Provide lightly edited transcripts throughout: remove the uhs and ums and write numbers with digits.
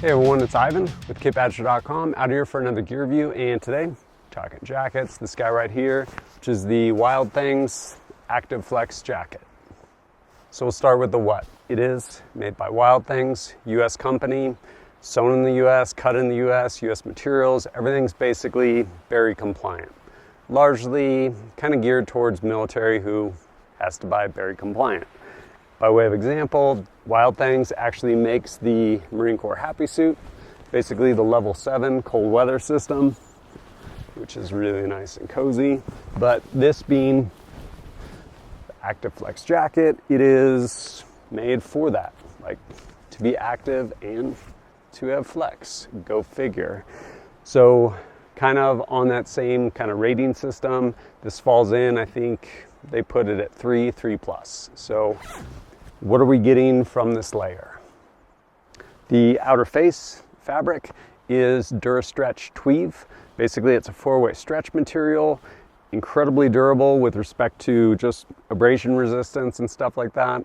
Hey everyone, it's Ivan with kitbadger.com, out here for another gear review, and today talking jackets. This guy right here, which is the Wild Things Active Flex jacket. So we'll start with the what. It is made by Wild Things, US company, sewn in the US, cut in the US, US materials. Everything's basically very compliant. Largely kind of geared towards military who has to buy very compliant. By way of example, Wild Things actually makes the Marine Corps Happy Suit, basically the level 7 cold weather system, which is really nice and cozy. But this being the Active Flex jacket, it is made for that, like to be active and to have flex. Go figure. So kind of on that same kind of rating system, this falls in, I think they put it at 3+. So what are we getting from this layer? The outer face fabric is Durastretch Tweave. Basically, it's a 4-way stretch material, incredibly durable with respect to just abrasion resistance and stuff like that.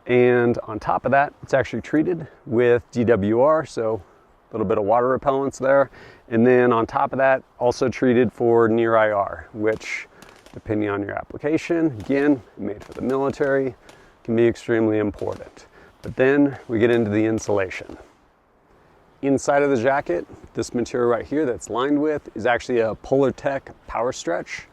And on top of that, it's actually treated with DWR, so a little bit of water repellence there. And then on top of that, also treated for near IR, which depending on your application, again, made for the military, can be extremely important. But then we get into the insulation. Inside of the jacket, this material right here that's lined with is actually a Polartec Power Stretch,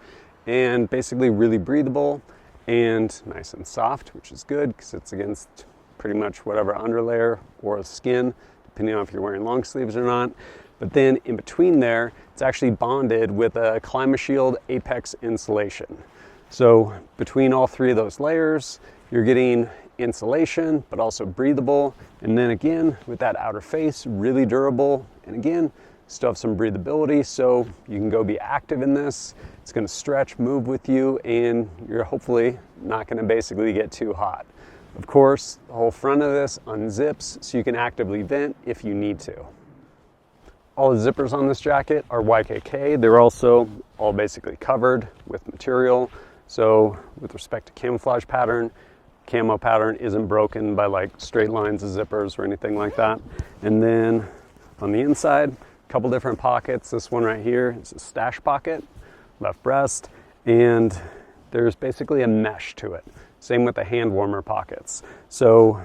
and basically really breathable and nice and soft, which is good because it's against pretty much whatever underlayer or skin, depending on if you're wearing long sleeves or not. But then in between there, it's actually bonded with a ClimaShield Apex insulation. So between all three of those layers, you're getting insulation, but also breathable. And then again, with that outer face, really durable. And again, still have some breathability, so you can go be active in this. It's gonna stretch, move with you, and you're hopefully not gonna basically get too hot. Of course, the whole front of this unzips, so you can actively vent if you need to. All the zippers on this jacket are YKK. They're also all basically covered with material. So with respect to camouflage pattern, camo pattern isn't broken by like straight lines of zippers or anything like that. And then on the inside, a couple different pockets. This one right here is a stash pocket, left breast, and there's basically a mesh to it. Same with the hand warmer pockets. So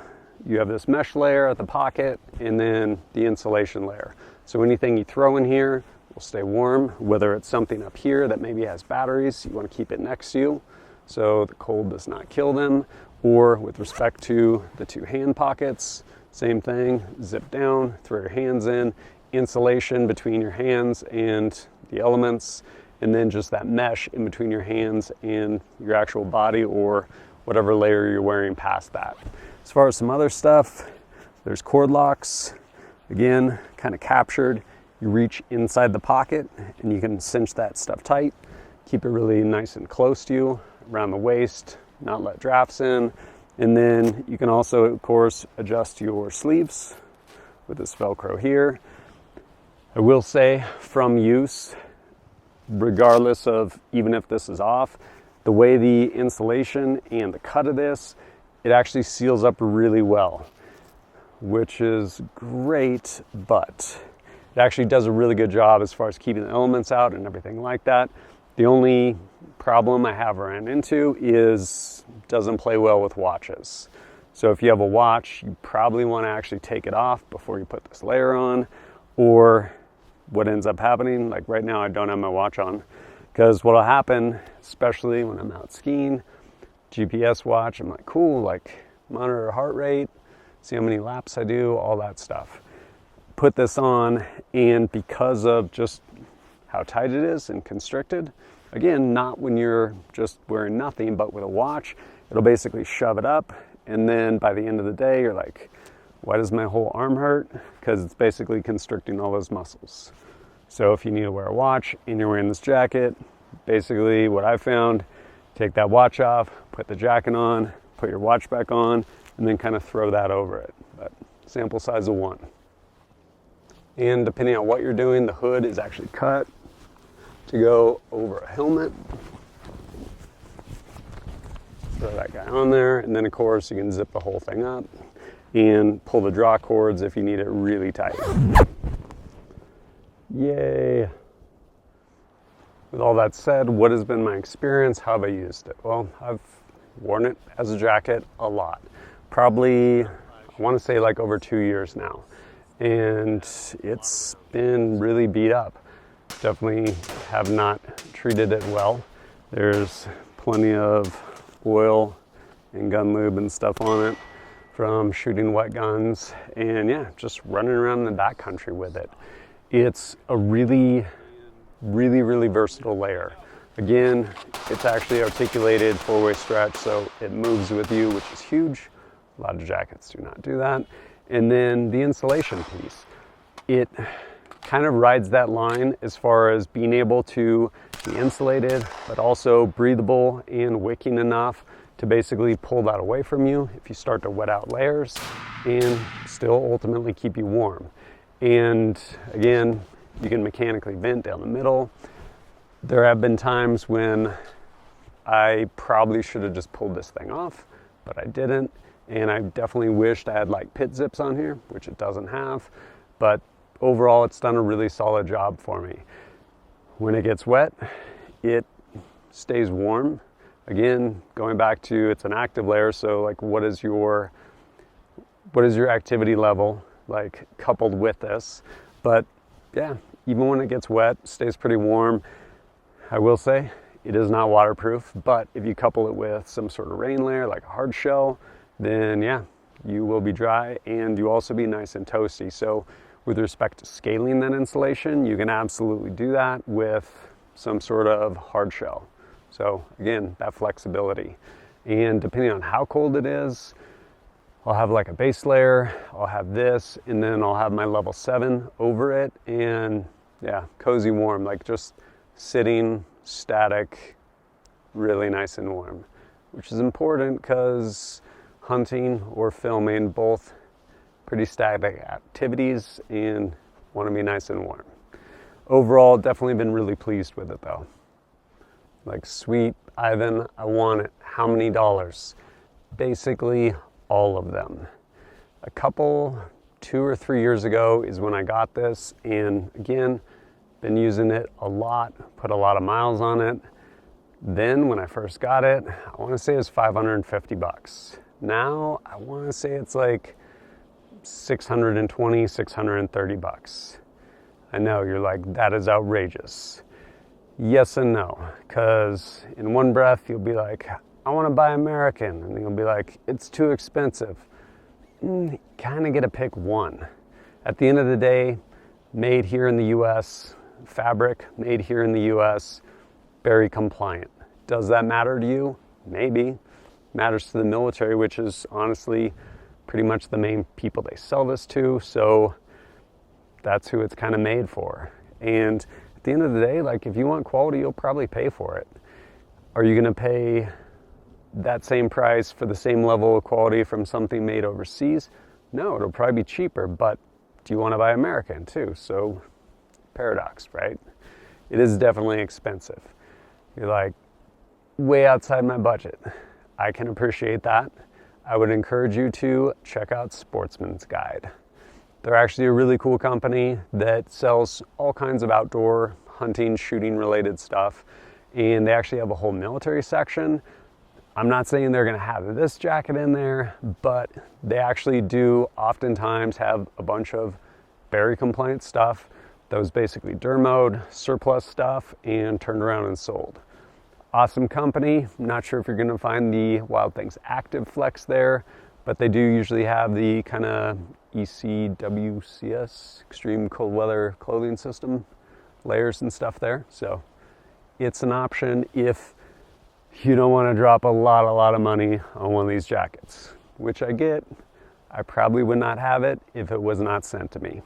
you have this mesh layer at the pocket and then the insulation layer. So anything you throw in here will stay warm, whether it's something up here that maybe has batteries, you want to keep it next to you so the cold does not kill them. Or with respect to the two hand pockets, same thing, zip down, throw your hands in, insulation between your hands and the elements, and then just that mesh in between your hands and your actual body or whatever layer you're wearing past that. As far as some other stuff, there's cord locks, again, kind of captured. You reach inside the pocket and you can cinch that stuff tight, keep it really nice and close to you around the waist, not let drafts in. And then you can also, of course, adjust your sleeves with this Velcro here. I will say from use, regardless of even if this is off, the way the insulation and the cut of this, it actually seals up really well, which is great, but it actually does a really good job as far as keeping the elements out and everything like that. The only problem I have ran into is doesn't play well with watches. So if you have a watch, you probably want to actually take it off before you put this layer on, or what ends up happening, like right now I don't have my watch on, because what'll happen, especially when I'm out skiing, GPS watch, I'm like, cool, like monitor heart rate, see how many laps I do, all that stuff. Put this on, and because of just how tight it is and constricted, again, not when you're just wearing nothing, but with a watch, it'll basically shove it up, and then by the end of the day, you're like, why does my whole arm hurt? Because it's basically constricting all those muscles. So if you need to wear a watch and you're wearing this jacket, basically what I found, take that watch off, put the jacket on, put your watch back on, and then kind of throw that over it. But sample size of 1. And depending on what you're doing, the hood is actually cut to go over a helmet. Throw that guy on there, and then of course you can zip the whole thing up. and pull the draw cords if you need it really tight. Yay. With all that said, what has been my experience? How have I used it? Well, I've worn it as a jacket a lot. Probably, I want to say like over 2 years now. And it's been really beat up. Definitely have not treated it well. There's plenty of oil and gun lube and stuff on it from shooting wet guns, and yeah, just running around in the backcountry with it. It's a really versatile layer. Again, it's actually articulated 4-way stretch, so it moves with you, which is huge. A lot of jackets do not do that. And then the insulation piece. It kind of rides that line as far as being able to be insulated, but also breathable and wicking enough to basically pull that away from you if you start to wet out layers, and still ultimately keep you warm. And again, you can mechanically vent down the middle. There have been times when I probably should have just pulled this thing off, but I didn't. And I definitely wished I had like pit zips on here, which it doesn't have. But overall, it's done a really solid job for me. When it gets wet, it stays warm. Again, going back to, it's an active layer, so like what is your activity level like coupled with this? But yeah, even when it gets wet, it stays pretty warm. I will say it is not waterproof, but if you couple it with some sort of rain layer like a hard shell, then yeah, you will be dry and you also be nice and toasty. So with respect to scaling that insulation, you can absolutely do that with some sort of hard shell. So again, that flexibility. And depending on how cold it is, I'll have like a base layer, I'll have this, and then I'll have my level 7 over it. And yeah, cozy warm, like just sitting static, really nice and warm, which is important because hunting or filming, both pretty static activities, and want to be nice and warm. Overall, definitely been really pleased with it though. Like, sweet Ivan, I want it. How many dollars? Basically all of them. A couple, 2 or 3 years ago is when I got this, and again, been using it a lot, put a lot of miles on it. Then when I first got it, I want to say it was 550 bucks. Now I want to say it's like 620, 630 bucks. I know you're like, that is outrageous. Yes and no, because in one breath you'll be like, I want to buy American, and then you'll be like, it's too expensive. Kind of get to pick one. At the end of the day, made here in the US, fabric made here in the US, very compliant. Does that matter to you? Maybe. Matters to the military, which is honestly pretty much the main people they sell this to, so that's who it's kind of made for. And at the end of the day, like, if you want quality, you'll probably pay for it. Are you going to pay that same price for the same level of quality from something made overseas? No, it'll probably be cheaper, but do you want to buy American too? So, paradox, right? It is definitely expensive. You're like, way outside my budget. I can appreciate that. I would encourage you to check out Sportsman's Guide. They're actually a really cool company that sells all kinds of outdoor hunting, shooting related stuff. And they actually have a whole military section. I'm not saying they're gonna have this jacket in there, but they actually do oftentimes have a bunch of very compliant stuff that was basically dermoed, surplus stuff, and turned around and sold. Awesome company. I'm not sure if you're gonna find the Wild Things Active Flex there, but they do usually have the kind of ECWCS, Extreme Cold Weather Clothing System, layers and stuff there. So it's an option if you don't want to drop a lot of money on one of these jackets, which I get. I probably would not have it if it was not sent to me.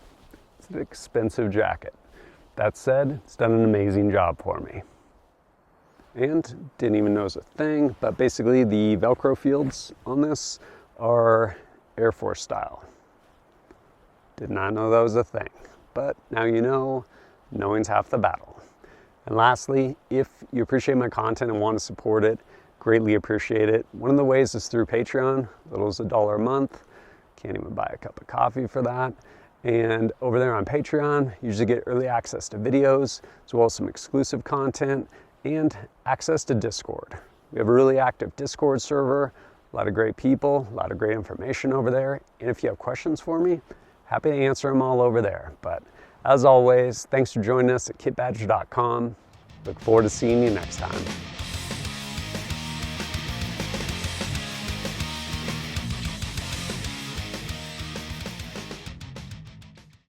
It's an expensive jacket. That said, it's done an amazing job for me. And didn't even know it was a thing, but basically the Velcro fields on this are Air Force style. Did not know that was a thing, but now you know, knowing's half the battle. And lastly, if you appreciate my content and want to support it, greatly appreciate it. One of the ways is through Patreon, little as $1 a month. Can't even buy a cup of coffee for that. And over there on Patreon, you usually get early access to videos, as well as some exclusive content and access to Discord. We have a really active Discord server, a lot of great people, a lot of great information over there. And if you have questions for me, happy to answer them all over there. But as always, thanks for joining us at kitbadger.com. Look forward to seeing you next time.